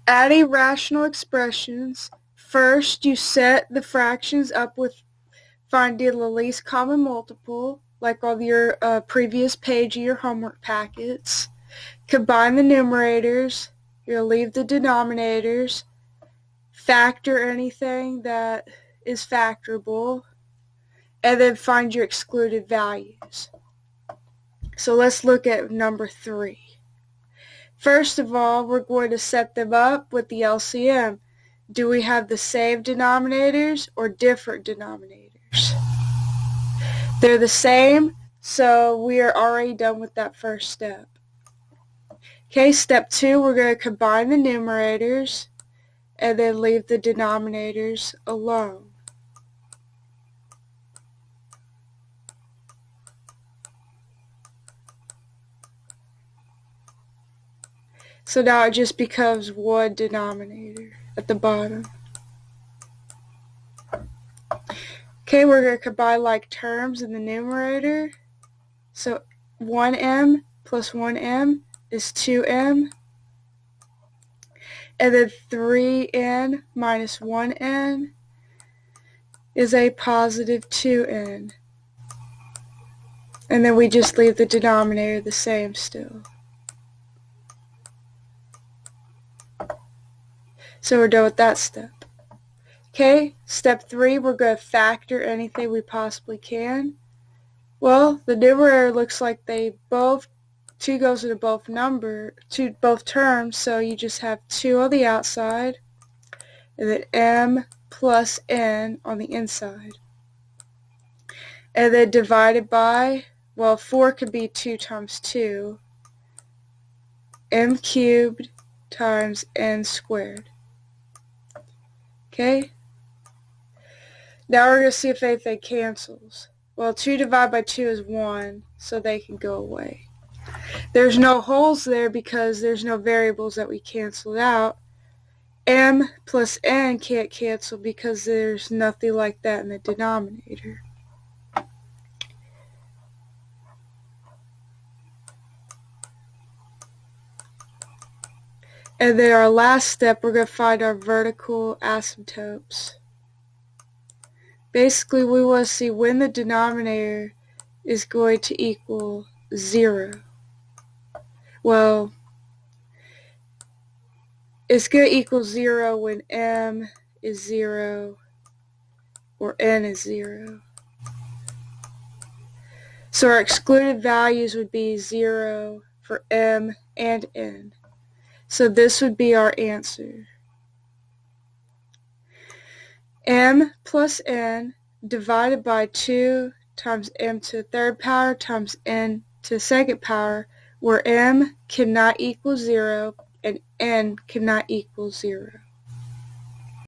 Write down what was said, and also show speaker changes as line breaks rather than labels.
Adding rational expressions. First, you set the fractions up with finding the least common multiple, like on your previous page of your homework packets. Combine the numerators. You'll leave the denominators. Factor anything that is factorable. And then find your excluded values. So let's look at number 3. First of all, we're going to set them up with the LCM. Do we have the same denominators or different denominators? They're the same, so we are already done with that first step. Okay, step 2, we're going to combine the numerators and then leave the denominators alone. So now it just becomes one denominator at the bottom. Okay, we're going to combine like terms in the numerator. So 1m plus 1m is 2m. And then 3n minus 1n is a positive 2n. And then we just leave the denominator the same still. So we're done with that step. Okay, step 3, we're going to factor anything we possibly can. Well, the numerator looks like 2 goes into both terms, so you just have 2 on the outside, and then m plus n on the inside. And then divided by, well, 4 could be 2 times 2, m cubed times n squared. Okay? Now we're going to see if anything cancels. Well, 2 divided by 2 is 1, so they can go away. There's no holes there because there's no variables that we canceled out. M plus n can't cancel because there's nothing like that in the denominator. And then our last step, we're going to find our vertical asymptotes. Basically, we want to see when the denominator is going to equal 0. Well, it's going to equal 0 when m is 0 or n is 0. So our excluded values would be 0 for m and n. So this would be our answer. M plus n divided by 2 times m to the third power times n to the second power, where m cannot equal 0 and n cannot equal 0.